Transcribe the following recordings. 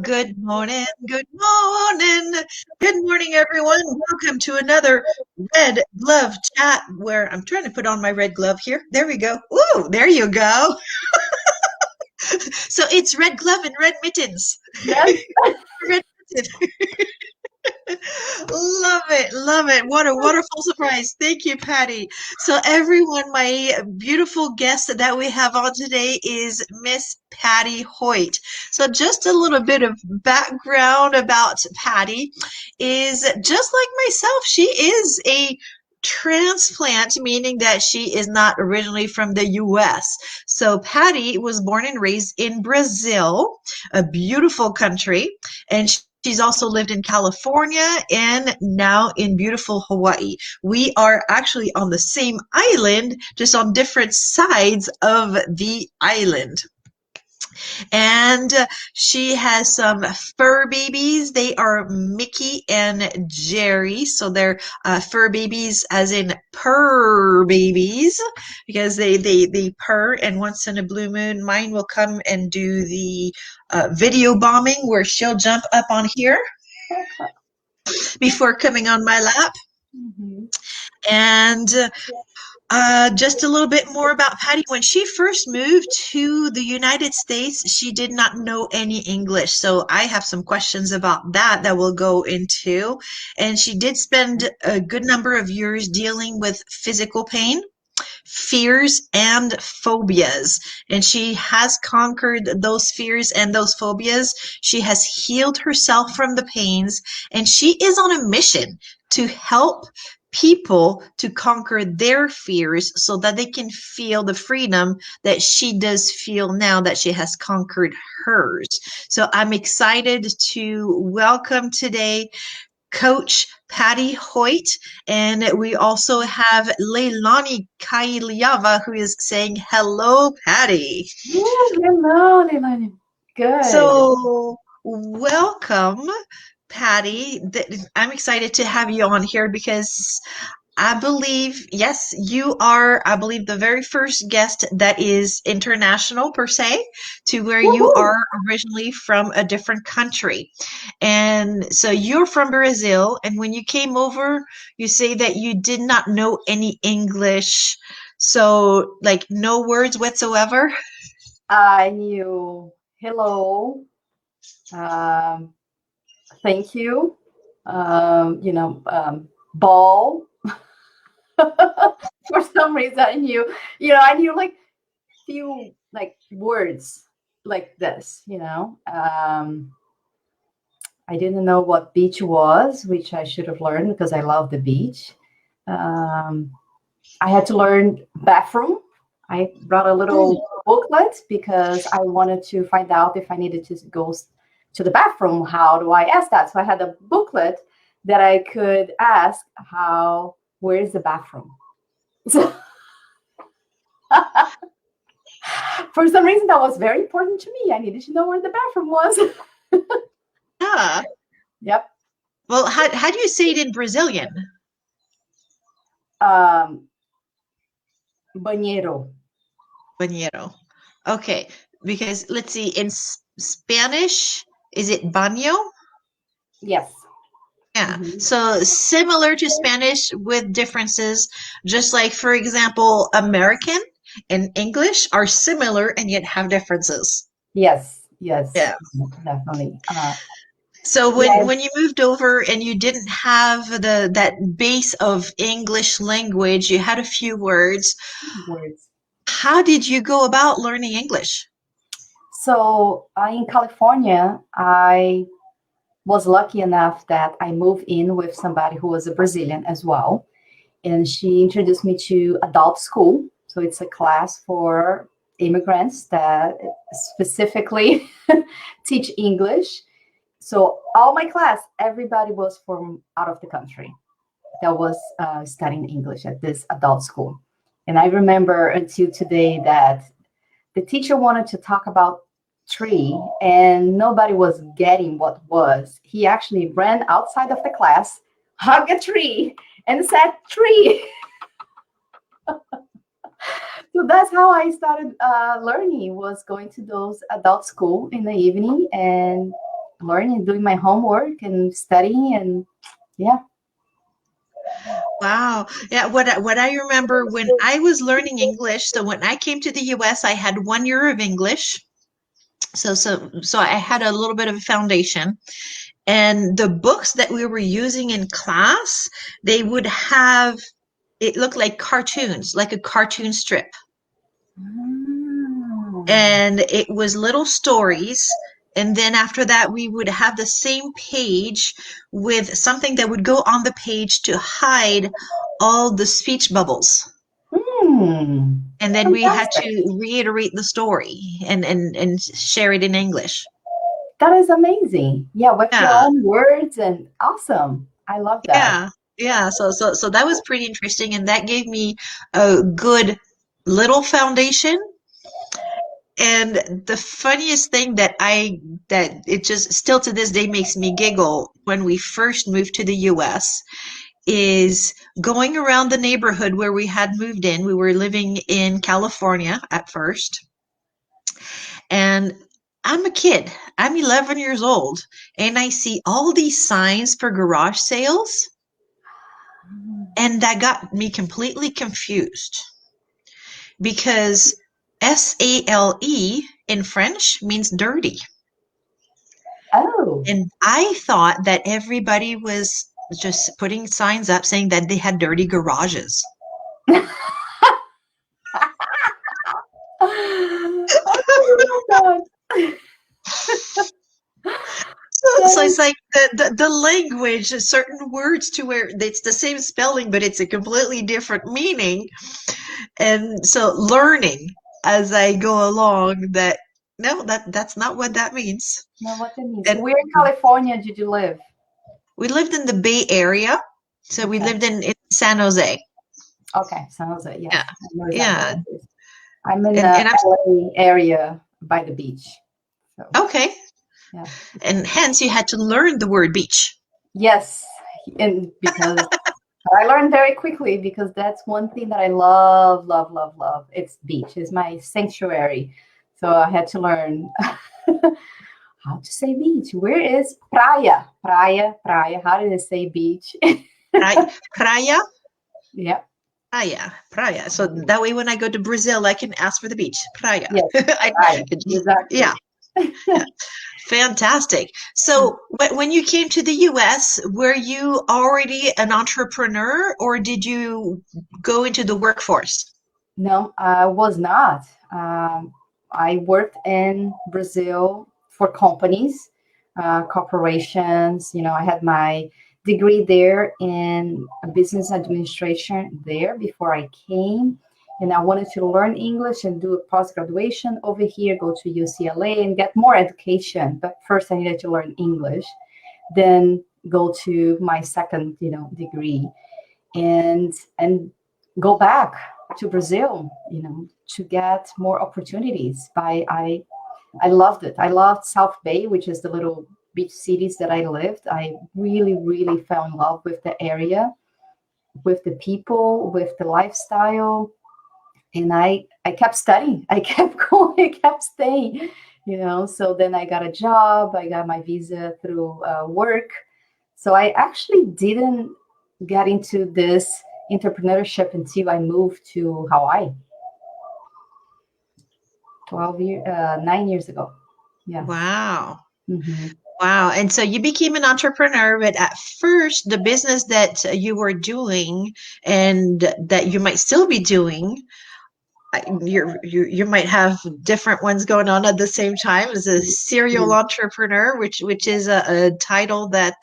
Good morning, good morning, good morning, everyone. Welcome to another Red Glove Chat where I'm trying to put on my red glove here. There we go. Ooh, there you go. So it's red glove and red mittens. Yes. Red mittens. Love it, love it. What a wonderful surprise. Thank you, Patty. So, everyone, my beautiful guest that we have on today is Miss Patty Hoyt. So, just a little bit of background about Patty is just like myself, she is a transplant, meaning that she is not originally from the US. So, Patty was born and raised in Brazil, a beautiful country, and she's also lived in California and now in beautiful Hawaii. We are actually on the same island, just on different sides of the island. And she has some fur babies. They are Mickey and Jerry. So they're fur babies as in purr babies because they purr. And once in a blue moon, mine will come and do the video bombing where she'll jump up on here before coming on my lap. Mhm. And just a little bit more about Patty. When she first moved to the United States, she did not know any English. So I have some questions about that we'll go into. And she did spend a good number of years dealing with physical pain, fears, and phobias. And she has conquered those fears and those phobias. She has healed herself from the pains, and she is on a mission to help people to conquer their fears so that they can feel the freedom that she does feel now that she has conquered hers. So I'm excited to welcome today Coach Patty Hoyt, and we also have Leilani Kailiava who is saying hello, Patty. Yes, hello, Leilani. Good. So welcome, Patty. I'm excited to have you on here because I believe, yes, you are, I believe, the very first guest that is international per se, to where you Woohoo! are originally from a different country. And so you're from Brazil, and when you came over, you say that you did not know any English. So, like, no words whatsoever. I knew hello, um, thank you, ball. For some reason, I knew like few like words like this. I didn't know what beach was, which I should have learned because I love the beach. Um, I had to learn bathroom. I brought a Oh, little booklet because I wanted to find out if I needed to go to the bathroom. How do I ask that? So I had a booklet that I could ask where is the bathroom? So for some reason, that was very important to me. I needed to know where the bathroom was. yeah. Yep. Well, how do you say it in Brazilian? Um, banheiro. Bañero. Okay, because let's see, in Spanish, is it baño? Yes. Yeah, Hmm. so similar to Spanish with differences, just like, for example, American and English are similar and yet have differences. Yes. Yes. Yeah. Definitely. So Yes. when you moved over and you didn't have that base of English language, you had a few words. Words. How did you go about learning English? So in California, I was lucky enough that I moved in with somebody who was a Brazilian as well. And she introduced me to adult school. So it's a class for immigrants that specifically teach English. So all my class, everybody was from out of the country that was studying English at this adult school. And I remember until today that the teacher wanted to talk about tree and nobody was getting what was. He actually ran outside of the class, hugged a tree, and said tree. So that's how I started learning, was going to those adult school in the evening and learning, doing my homework and studying, and yeah. Wow. Yeah, what I remember when I was learning English, so when I came to the US, I had 1 year of English. So I had a little bit of a foundation. And the books that we were using in class, they would have it looked like cartoons, like a cartoon strip. Mm. And it was little stories. And then after that, we would have the same page with something that would go on the page to hide all the speech bubbles. Hmm. And then we had Fantastic. to reiterate the story and share it in English. That is amazing. Yeah, with your Yeah, own words, and awesome. I love that. yeah, yeah. So that was pretty interesting, and that gave me a good little foundation. And the funniest thing that it just still to this day makes me giggle when we first moved to the US is going around the neighborhood where we had moved in. We were living in California at first, and I'm a kid. I'm 11 years old, and I see all these signs for garage sales, and that got me completely confused because SALE in French means dirty. Oh. And I thought that everybody was just putting signs up saying that they had dirty garages. Oh my God. So That it's is, like the language, certain words to where it's the same spelling, but it's a completely different meaning. And so learning as I go along that no, that's not what that means. know what that means. And Where in California did you live? we lived in the Bay Area. So we Okay. lived in San Jose. Okay. San Jose. Yes. Yeah. I know exactly Yeah. where it is. I'm in And the I'm LA area by the beach. So, okay. yeah. And hence you had to learn the word beach. Yes. And because I learned very quickly, because that's one thing that I love, love, love, love. It's beach. It's my sanctuary. So I had to learn how to say beach. Where is praia? Praia, praia. How do they say beach? Praia, Yeah. praia. So that way when I go to Brazil, I can ask for the beach. Praia. Yes, I, praia. Exactly. yeah, yeah, fantastic. So when you came to the US, were you already an entrepreneur or did you go into the workforce? No, I was not. I worked in Brazil for companies, corporations. I had my degree there in business administration there before I came. And I wanted to learn English and do a post graduation over here, go to UCLA and get more education. But first, I needed to learn English, then go to my second, degree, and go back to Brazil, to get more opportunities. I loved it. I loved South Bay, which is the little beach cities that I lived. I really, really fell in love with the area, with the people, with the lifestyle. And I kept studying. I kept going. I kept staying. So then I got a job. I got my visa through work. So I actually didn't get into this entrepreneurship until I moved to Hawaii 12 years, 9 years ago. Yeah. Wow. Hmm. Wow. And so you became an entrepreneur, but at first, the business that you were doing and that you might still be doing, you might have different ones going on at the same time as a serial entrepreneur, which is a title that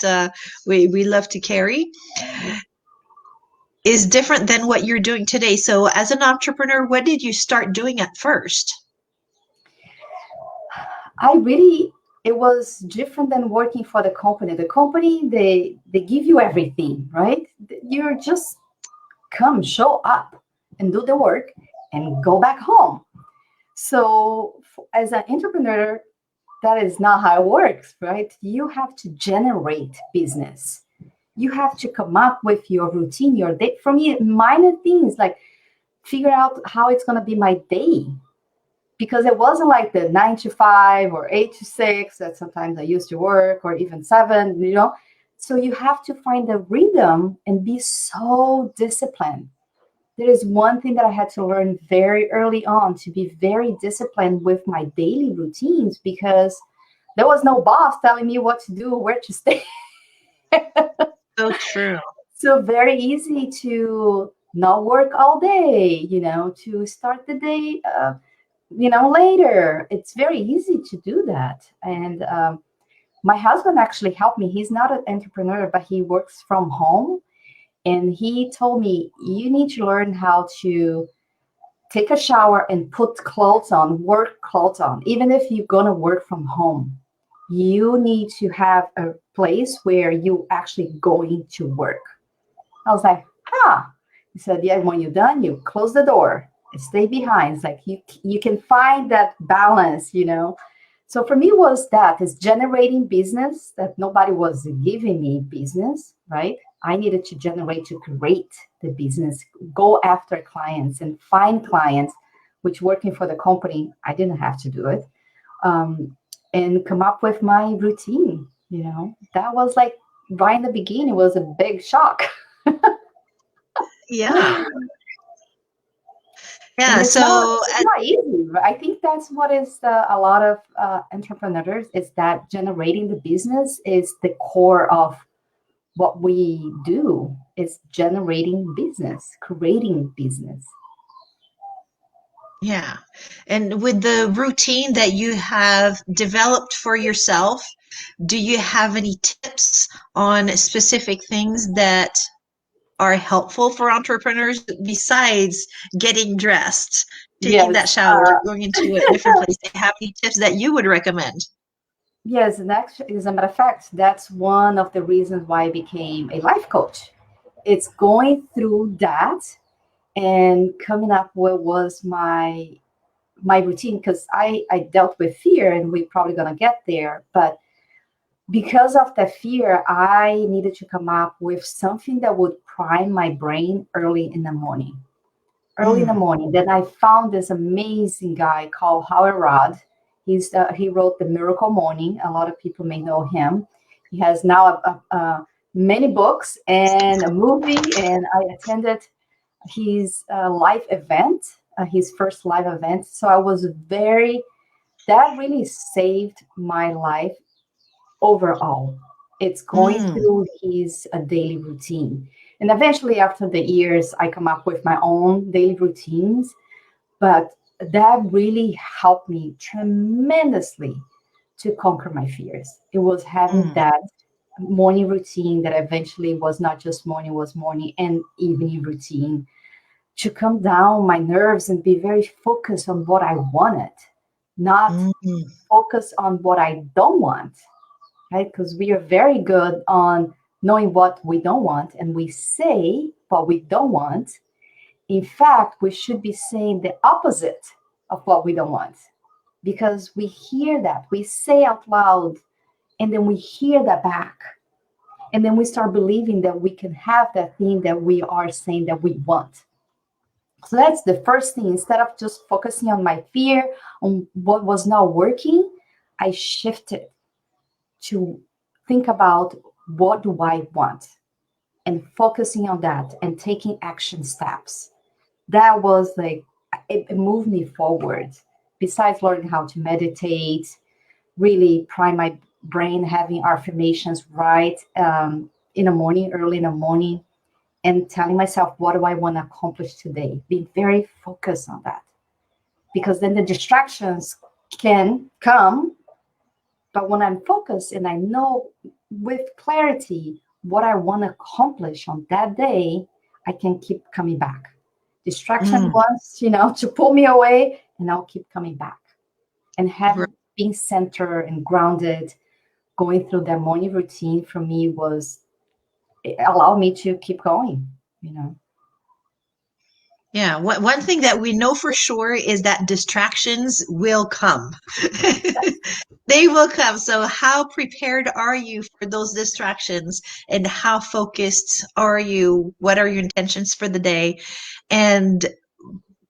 we love to carry, is different than what you're doing today. So as an entrepreneur, what did you start doing at first? It was different than working for the company. The company, they give you everything, right? You're just come, show up and do the work and go back home. So as an entrepreneur, that is not how it works, right? You have to generate business. You have to come up with your routine, your day. For me, minor things like figure out how it's going to be my day. because it wasn't like the 9 to 5 or 8 to 6 that sometimes I used to work, or even 7. So you have to find the rhythm and be so disciplined. There is one thing that I had to learn very early on, to be very disciplined with my daily routines, because there was no boss telling me what to do, where to stay. So true. So very easy to not work all day, to start the day, later. It's very easy to do that. And my husband actually helped me. He's not an entrepreneur, but he works from home. And he told me, you need to learn how to take a shower and put clothes on, work clothes on, even if you're going to work from home. You need to have a place where you actually going to work. I was like, huh. He said, yeah, when you're done, you close the door and stay behind. It's like you can find that balance. So for me was that is generating business that nobody was giving me business, right? I needed to generate to create the business, go after clients and find clients, which working for the company, I didn't have to do it. Um, and come up with my routine. That was like right in the beginning, it was a big shock. Yeah. And Yeah. it's not So, it's not easy. I think that's what is a lot of entrepreneurs, is that generating the business is the core of what we do, is generating business, creating business. yeah. And with the routine that you have developed for yourself, do you have any tips on specific things that are helpful for entrepreneurs besides getting dressed, taking that Yes, shower, going into a different place? Do you have any tips that you would recommend? yes, and actually, as a matter of fact, that's one of the reasons why I became a life coach. It's going through that and coming up what was my routine, because I dealt with fear, and we're probably gonna get there. But because of the fear, I needed to come up with something that would prime my brain early in the morning. Early in the Mm, morning. Then I found this amazing guy called Howard Rod. He wrote The Miracle Morning. A lot of people may know him. He has now many books and a movie, and I attended his live event, his first live event. So I was that really saved my life overall. It's going mm, through his daily routine. And eventually, after the years, I come up with my own daily routines. But that really helped me tremendously to conquer my fears. It was having mm, that morning routine that eventually was not just morning, was morning and evening routine, to calm down my nerves and be very focused on what I wanted, not mm, focus on what I don't want, right? Because we are very good on knowing what we don't want, and we say what we don't want. In fact, we should be saying the opposite of what we don't want, because we hear that, we say out loud, and then we hear that back. And then we start believing that we can have that thing that we are saying that we want. So that's the first thing. Instead of just focusing on my fear, on what was not working, I shifted to think about, what do I want, and focusing on that and taking action steps. That was like, it moved me forward. Besides learning how to meditate, really prime my brain, having affirmations right in the morning, early in the morning, and telling myself, what do I want to accomplish today? Being very focused on that, because then the distractions can come. But when I'm focused and I know with clarity what I want to accomplish on that day, I can keep coming back. Distraction mm. wants, to pull me away, and I'll keep coming back. And Right. being centered and grounded, going through that morning routine for me was, it allowed me to keep going. Yeah. One thing that we know for sure is that distractions will come. They will come. So, how prepared are you for those distractions, and how focused are you? What are your intentions for the day? And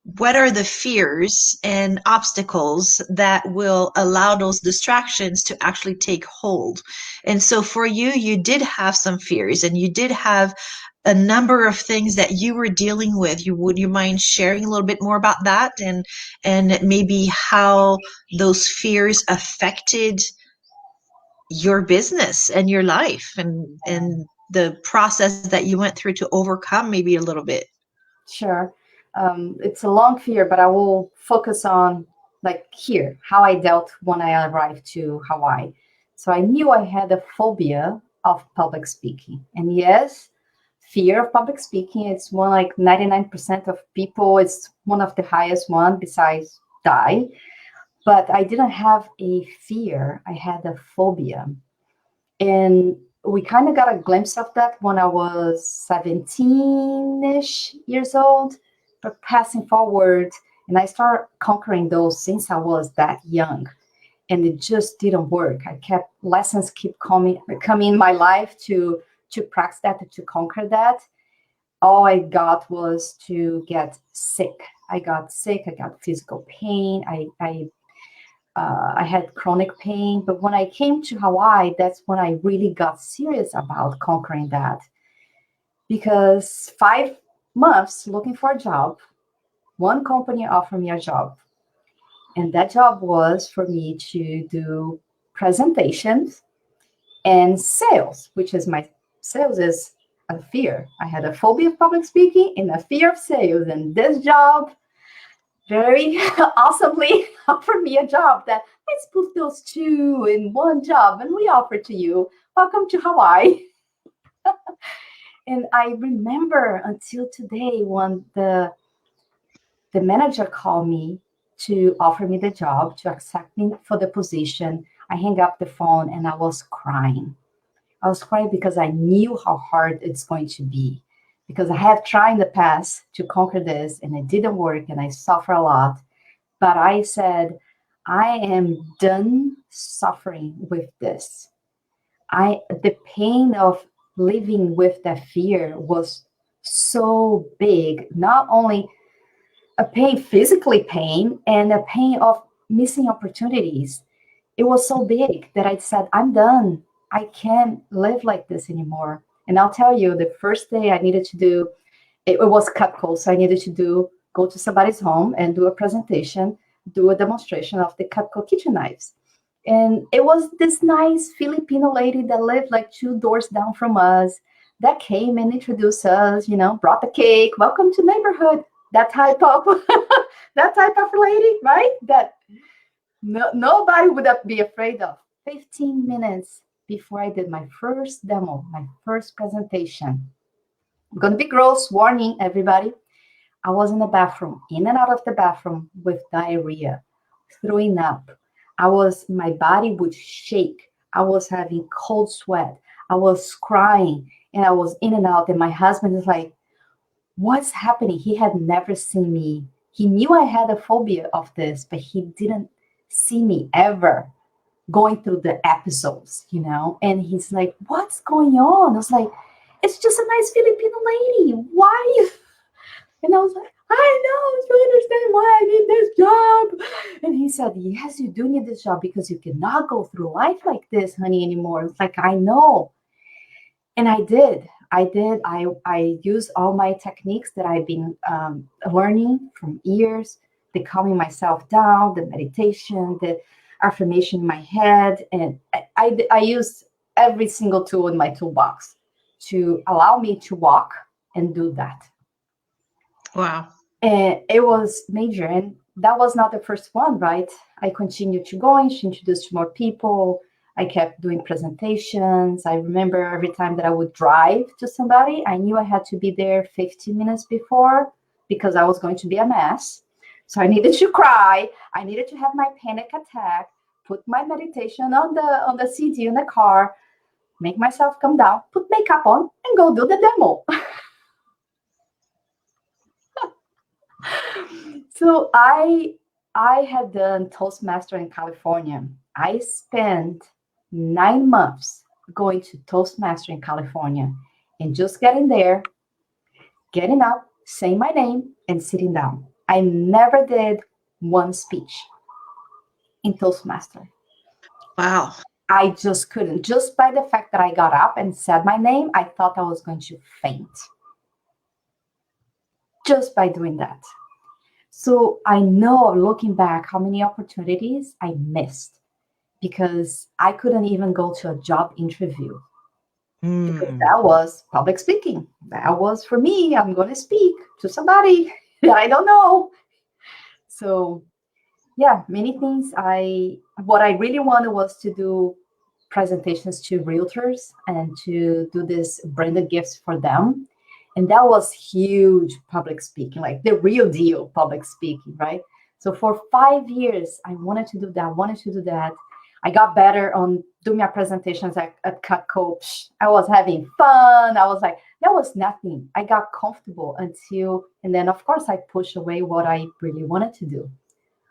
what are the fears and obstacles that will allow those distractions to actually take hold. And so for you, you did have some fears and you did have a number of things that you were dealing with. Would you mind sharing a little bit more about that and maybe how those fears affected your business and your life and the process that you went through to overcome maybe a little bit? Sure. It's a long fear, but I will focus on like here, how I dealt when I arrived to Hawaii. So I knew I had a phobia of public speaking. And yes, fear of public speaking, it's one like 99% of people, it's one of the highest one besides die. But I didn't have a fear, I had a phobia. And we kind of got a glimpse of that when I was 17-ish years old, but passing forward, and I started conquering those since I was that young. And it just didn't work. I kept lessons keep coming in my life to practice that, to conquer that. All I got was to get sick. I got sick. I got physical pain. I had chronic pain. But when I came to Hawaii, that's when I really got serious about conquering that. Because 5 months looking for a job, one company offered me a job. And that job was for me to do presentations and sales, which is my sales is a fear. I had a phobia of public speaking and a fear of sales. And this job very awesomely offered me a job that let's put those two in one job and we offer to you. Welcome to Hawaii. And I remember until today when the manager called me to offer me the job, to accept me for the position. I hang up the phone and I was crying. I was crying because I knew how hard it's going to be. Because I have tried in the past to conquer this and it didn't work and I suffer a lot. But I said, I am done suffering with this. The pain of living with that fear was so big, not only a pain, physically pain, and a pain of missing opportunities. It was so big that I said, I'm done. I can't live like this anymore. And I'll tell you, the first day I needed to do, it was Cutco, so I needed to go to somebody's home and do a presentation, do a demonstration of the Cutco kitchen knives. And it was this nice Filipino lady that lived like 2 doors down from us that came and introduced us, brought the cake, welcome to neighborhood, that type of that type of lady, right? That nobody would be afraid of. 15 minutes before I did my first demo, my first presentation. I'm gonna be gross, warning everybody. I was in the bathroom, in and out of the bathroom with diarrhea, throwing up. My body would shake. I was having cold sweat. I was crying and I was in and out. And my husband is like, what's happening? He had never seen me. He knew I had a phobia of this, but he didn't see me ever going through the episodes. And he's like, what's going on? I was like, it's just a nice Filipino lady. Why? And I was like, I know, you understand why I need this job. And he said, yes, you do need this job because you cannot go through life like this, honey, anymore. It's like, I know. And I did. I used all my techniques that I've been learning from years, the calming myself down, the meditation, the affirmation in my head. And I used every single tool in my toolbox to allow me to walk and do that. Wow. And it was major. And that was not the first one, right? I continued to go and she introduced more people. I kept doing presentations. I remember every time that I would drive to somebody, I knew I had to be there 15 minutes before because I was going to be a mess. So I needed to cry. I needed to have my panic attack, put my meditation on the CD in the car, make myself come down, put makeup on, and go do the demo. So I had done Toastmaster in California. I spent 9 months going to Toastmaster in California and just getting there, getting up, saying my name, and sitting down. I never did one speech in Toastmaster. Wow. I just couldn't. Just by the fact that I got up and said my name, I thought I was going to faint. Just by doing that. So I know looking back how many opportunities I missed because I couldn't even go to a job interview because Mm. that was public speaking. That was for me. I'm going to speak to somebody that I don't know. So yeah, many things. I what I really wanted was to do presentations to realtors and to do this branded gifts for them. And that was huge public speaking, like the real deal public speaking, right? So for 5 years, I wanted to do that, wanted to do that. I got better on doing my presentations at Cut Coach. I was having fun. I was like, that was nothing. I got comfortable until, and then of course I pushed away what I really wanted to do,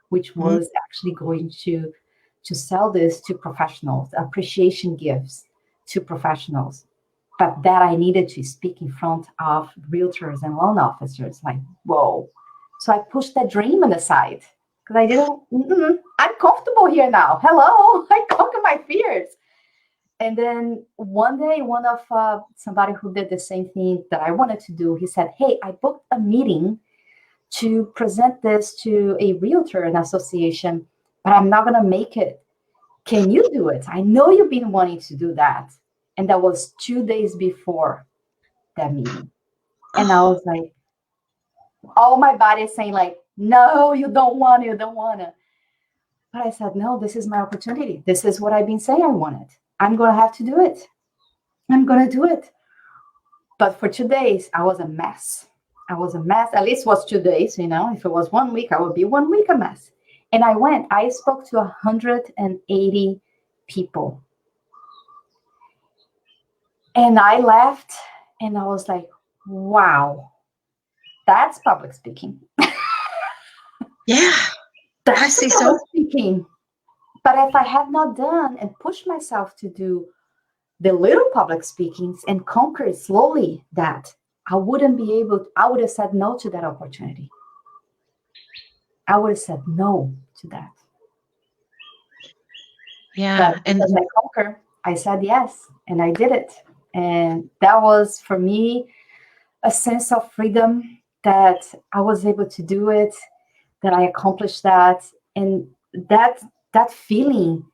which Mm. was actually going to sell this to professionals, appreciation gifts to professionals. But that I needed to speak in front of realtors and loan officers. Like, whoa. So I pushed that dream on the side because I didn't, I'm comfortable here now. Hello, I conquer my fears. And then one day, one of somebody who did the same thing that I wanted to do, he said, hey, I booked a meeting to present this to a realtor and association, but I'm not going to make it. Can you do it? I know you've been wanting to do that. And that was 2 days before that meeting. And I Oh, was like, all my body is saying, like, no, you don't want to, you don't want to. But I said, no, this is my opportunity. This is what I've been saying I wanted. I'm going to have to do it. I'm going to do it. But for 2 days, I was a mess. I was a mess. At least it was 2 days, you know. If it was 1 week, I would be 1 week a mess. And I spoke to 180 people. And I left and I was like, wow, that's public speaking. yeah. I That's see. public So, speaking. But if I had not done and pushed myself to do the little public speakings and conquer slowly that, I wouldn't be able, I would have said no to that opportunity. I would have said no to that. But yeah. because I conquer, I said yes and I did it. And that was for me a sense of freedom that I was able to do it, that I accomplished that. And that that feeling,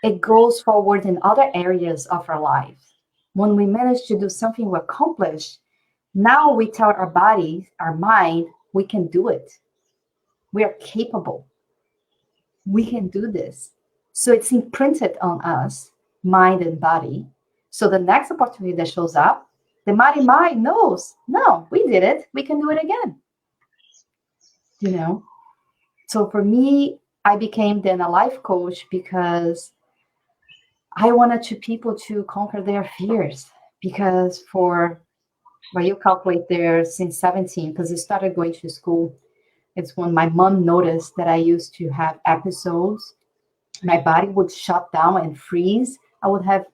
it goes forward in other areas of our lives. When we manage to do something we accomplish, now we tell our body, our mind, we can do it. We are capable. We can do this. So it's imprinted on us, mind and body. So the next opportunity that shows up, the mighty mind knows, no, we did it. We can do it again. You know? So for me, I became then a life coach because I wanted to people to conquer their fears. Because for well, you calculate there since 17, because I started going to school. It's when my mom noticed that I used to have episodes. My body would shut down and freeze. I would have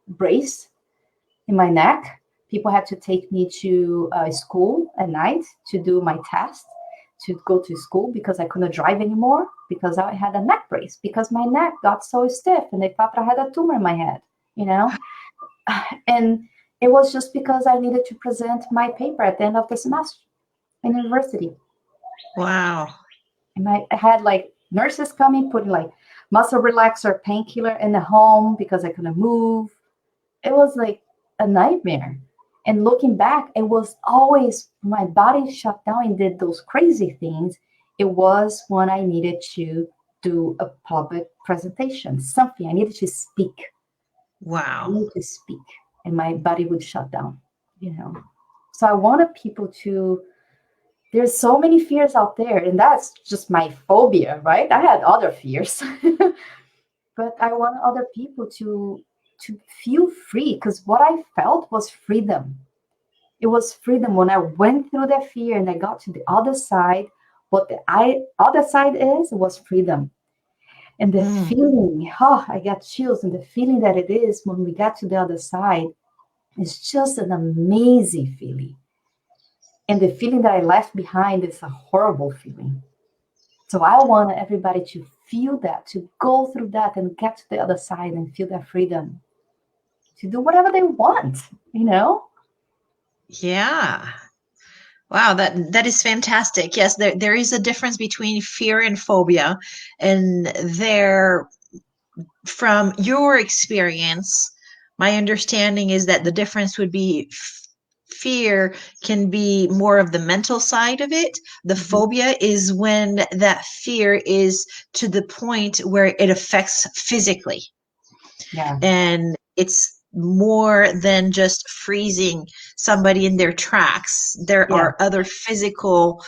brace in my neck. People had to take me to school at night to do my test to go to school because I couldn't drive anymore because I had a neck brace because my neck got so stiff and they thought I had a tumor in my head, you know? And it was just because I needed to present my paper at the end of the semester in university. wow. And I had like nurses coming, putting like muscle relaxer, painkiller in the home because I couldn't move. It was like a nightmare. And looking back, it was always my body shut down and did those crazy things. It was when I needed to do a public presentation, something I needed to speak. I Wow. needed to speak, and my body would shut down, you know. So I wanted people to, there's so many fears out there, and that's just my phobia, right? I had other fears. But I want other people to feel free because what I felt was freedom. It was freedom when I went through that fear and I got to the other side. What the other side is was freedom. And the Mm. feeling, oh, I got chills, and the feeling that it is when we got to the other side is just an amazing feeling. And the feeling that I left behind is a horrible feeling. So I want everybody to feel that, to go through that and get to the other side and feel that freedom to do whatever they want, you know? Yeah. Wow, that is fantastic. Yes, there is a difference between fear and phobia, and there, from your experience, my understanding is that the difference would be fear can be more of the mental side of it. The Mhm. phobia is when that fear is to the point where it affects physically, Yeah, and it's more than just freezing somebody in their tracks. There yeah, are other physical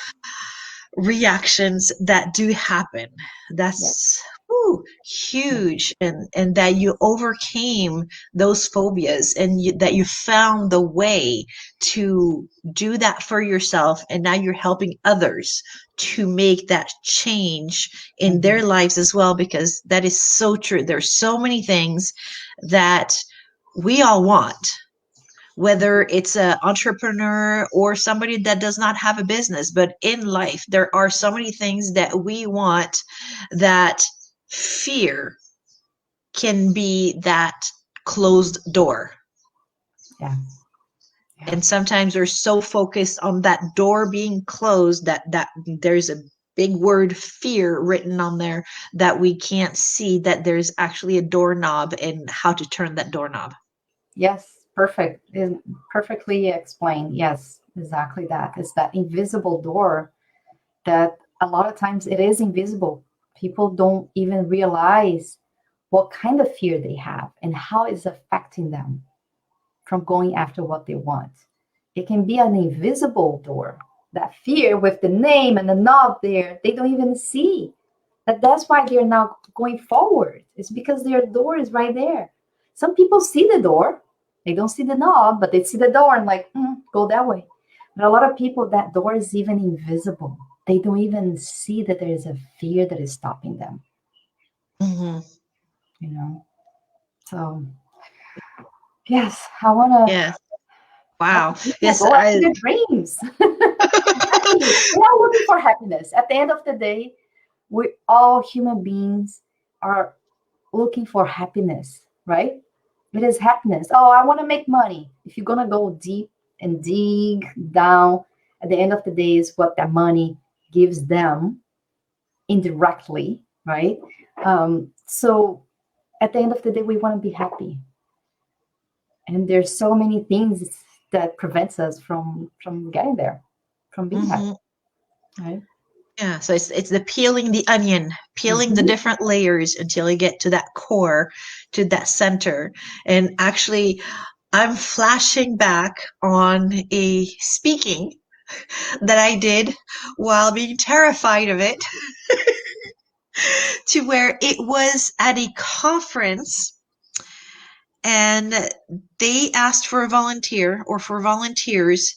reactions that do happen. yeah, That's whew, yeah. huge, and that you overcame those phobias, and that you found the way to do that for yourself, and now you're helping others to make that change in their Mhm. lives as well, because that is so true. There's so many things that we all want, whether it's an entrepreneur or somebody that does not have a business. But in life, there are so many things that we want, that fear can be that closed door. Yeah, yeah. And sometimes we're so focused on that door being closed that there's a big word fear written on there, that we can't see that there's actually a doorknob and how to turn that doorknob. Yes, perfect. Perfectly explained. Yes, exactly that. It's that invisible door that a lot of times it is invisible. People don't even realize what kind of fear they have and how it's affecting them from going after what they want. It can be an invisible door. That fear with the name and the knob there, they don't even see. That's why they're not going forward. It's because their door is right there. Some people see the door, they don't see the knob, but they see the door and like, go that way. But a lot of people, that door is even invisible. They don't even see that there is a fear that is stopping them. Hmm. You know. So yes, I wanna Yes. help Wow. people Yes, go after I. their dreams. Happiness. We are looking for happiness. At the end of the day, we all human beings are looking for happiness, right? It is happiness. Oh, I want to make money. If you're gonna go deep and dig down, at the end of the day, is what that money gives them indirectly, right? So at the end of the day, we want to be happy, and there's so many things that prevents us from getting there, from being happy, Mhm. right? Yeah, so it's the peeling the onion, peeling the Mhm. different layers until you get to that core, to that center. And actually, I'm flashing back on a speaking that I did while being terrified of it, to where it was at a conference, and they asked for a volunteer, or for volunteers,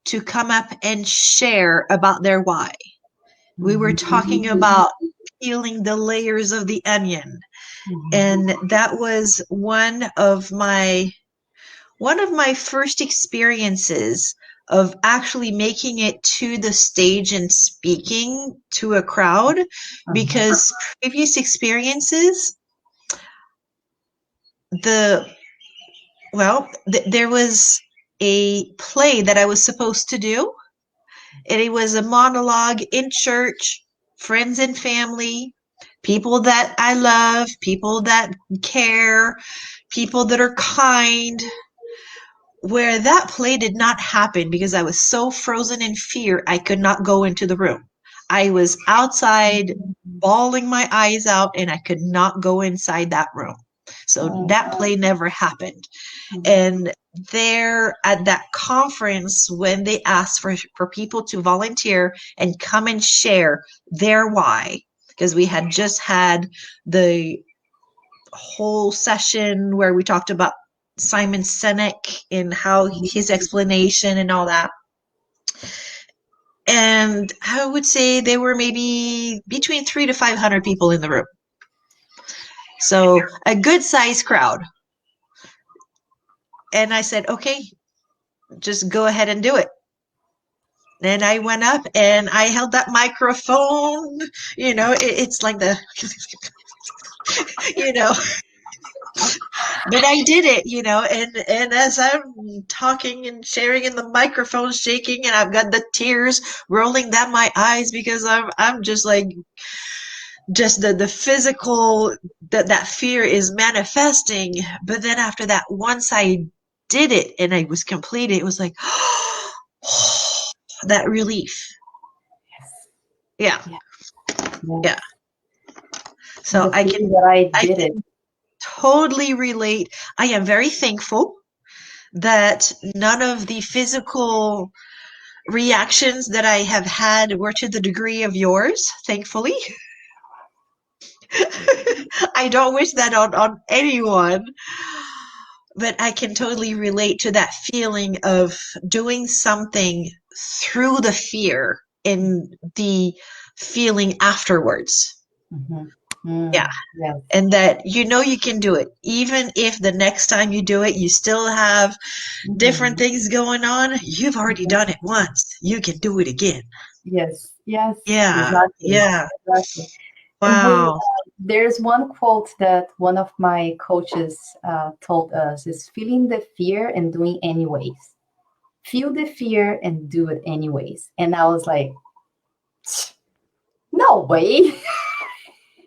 to come up and share about their why. We were talking Mhm. about peeling the layers of the onion, Mhm. and that was one of my first experiences of actually making it to the stage and speaking to a crowd, Uh-huh. because previous experiences, the there was a play that I was supposed to do, and it was a monologue in church, friends and family, people that I love, people that care, people that are kind, where that play did not happen because I was so frozen in fear I could not go into the room. I was outside bawling my eyes out, and I could not go inside that room. So that play never happened. And there at that conference, when they asked for people to volunteer and come and share their why, because we had just had the whole session where we talked about Simon Sinek and how his explanation and all that. And I would say there were maybe between 300 to 500 people in the room. So a good sized crowd. And I said, okay, just go ahead and do it. And I went up and I held that microphone. It's like you know, but I did it, and as I'm talking and sharing and the microphone shaking and I've got the tears rolling down my eyes because I'm just like just the physical that fear is manifesting. But then after that, once I did it and I was completed, it was like that relief. Yes. Yeah, Yeah. yeah. Yes. So The feeling that I I did it. can totally relate. I am very thankful that none of the physical reactions that I have had were to the degree of yours, thankfully. I don't wish that on anyone, but I can totally relate to that feeling of doing something through the fear and the feeling afterwards. Mhm. Yeah. Yes. And that you can do it. Even if the next time you do it, you still have different Mhm. things going on, you've already Mhm. done it once. You can do it again. Yes. Yes. Yeah. Exactly. Yeah. Exactly. And Wow. there's one quote that one of my coaches told us is feeling the fear and doing anyways. Feel the fear and do it anyways. And I was like, no way.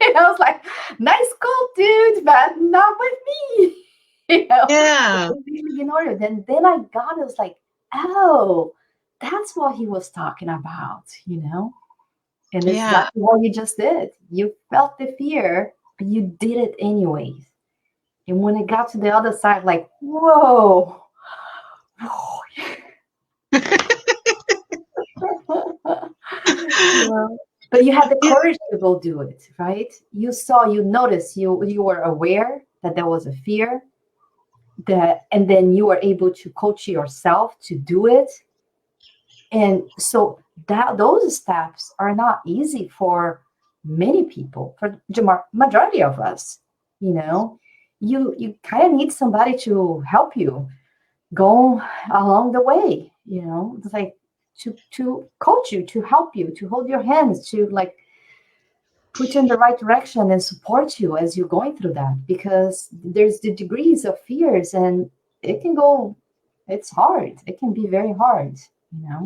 And I was like, nice quote, dude, but not with me. It's Yeah. completely in order. Then I got it. I was like, oh, that's what he was talking about. And it's Yeah. exactly what you just did. You felt the fear, but you did it anyways. And when it got to the other side, like, whoa. Yeah. But you had the Yeah. courage to go do it, right? You saw, you noticed, you were aware that there was a fear, that and then you were able to coach yourself to do it. And so that those steps are not easy for many people, for the majority of us. You know, you kind of need somebody to help you go along the way. It's like to coach you, to help you, to hold your hands, to like put you in the right direction and support you as you're going through that, because there's the degrees of fears, and it can go, it's hard, it can be very hard. you know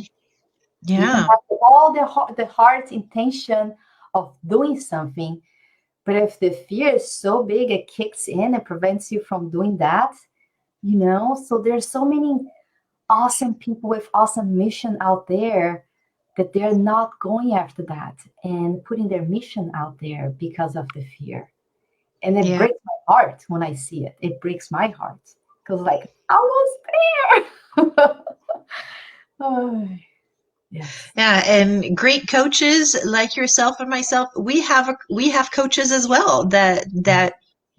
you can Yeah. have all the heart intention of doing something, but if the fear is so big it kicks in and prevents you from doing that. So there's so many awesome people with awesome mission out there that they're not going after that and putting their mission out there because of the fear. And it Yeah. breaks my heart when I see it. It breaks my heart because, like, I was there. Oh, yes. Yeah. And great coaches like yourself and myself, we have coaches as well that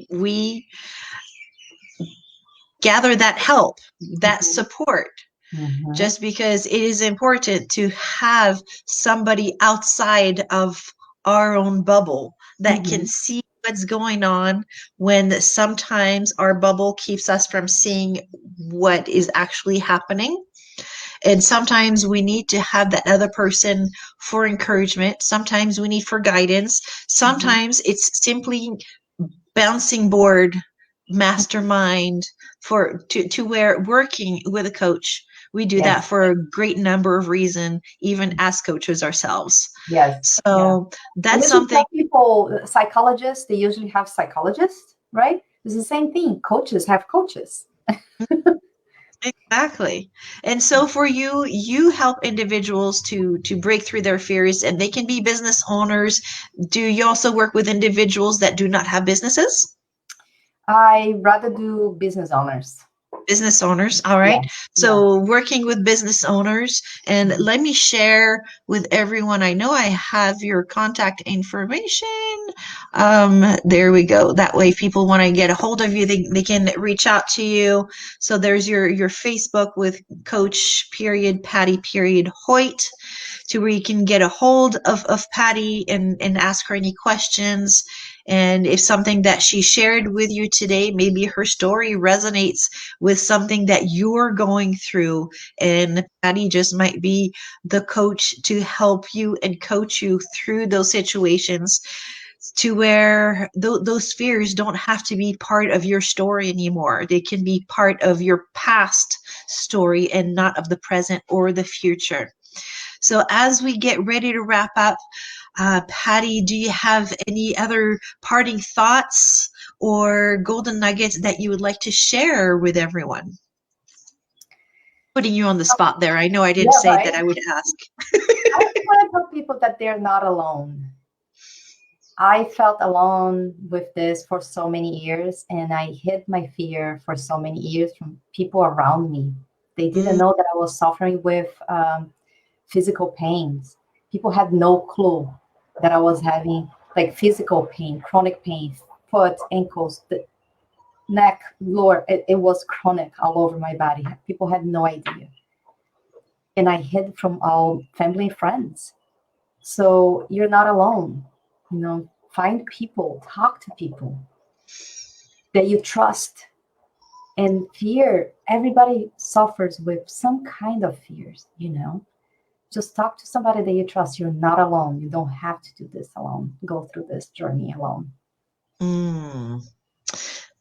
we gather that help, that Mhm, support, mhm, just because it is important to have somebody outside of our own bubble that can mhm, see what's going on when sometimes our bubble keeps us from seeing what is actually happening. And sometimes we need to have that other person for encouragement. Sometimes we need for guidance. mhm. Sometimes it's simply bouncing board mastermind to where working with a coach, we do that Yes, for a great number of reasons, even as coaches ourselves. yes, yeah. So I that's usually something. tell people, psychologists, they usually have psychologists, right? It's the same thing. Coaches have coaches. Exactly. And so for you, you help individuals to break through their fears, and they can be business owners. Do you also work with individuals that do not have businesses? I rather do business owners. Business owners. All Yeah, right. yeah. So working with business owners, and Mhm. let me share with everyone. I know I have your contact information. There we go. That way, if people want to get a hold of you, they can reach out to you. So there's your Facebook with Coach period Patty period Hoyt, to where you can get a hold of Patty and ask her any questions. And if something that she shared with you today, maybe her story resonates with something that you're going through, and Patty just might be the coach to help you and coach you through those situations to where those fears don't have to be part of your story anymore. They can be part of your past story and not of the present or the future. So, as we get ready to wrap up, Patty, do you have any other parting thoughts or golden nuggets that you would like to share with everyone? Putting you on the spot there. I know I didn't Yeah, say that right. I would ask. I just want to tell people that they're not alone. I felt alone with this for so many years, and I hid my fear for so many years from people around me. They didn't Mm, know that I was suffering with physical pains. People had no clue that I was having like physical pain, chronic pain, foot, ankles, the neck, lower. It was chronic all over my body. People had no idea. And I hid from all family and friends. So you're not alone. Find people, talk to people that you trust. And fear, everybody suffers with some kind of fears. Just talk to somebody that you trust. You're not alone. You don't have to do this alone, go through this journey alone. mm.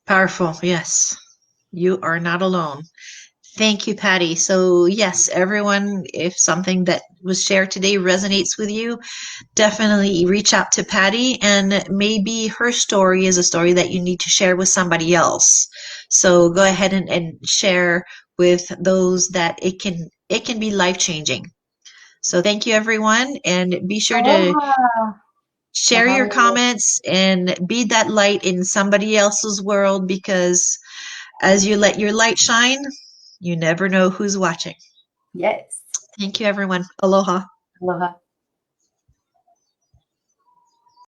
Powerful. Yes. You are not alone. Thank you, Patty. So, yes, everyone, if something that was shared today resonates with you, definitely reach out to Patty, and maybe her story is a story that you need to share with somebody else. So go ahead and share with those that it can be life changing. So thank you everyone, and be sure to Aloha. share your Mahalo. comments and be that light in somebody else's world, because as you let your light shine, you never know who's watching. Yes. Thank you everyone. Aloha. Aloha.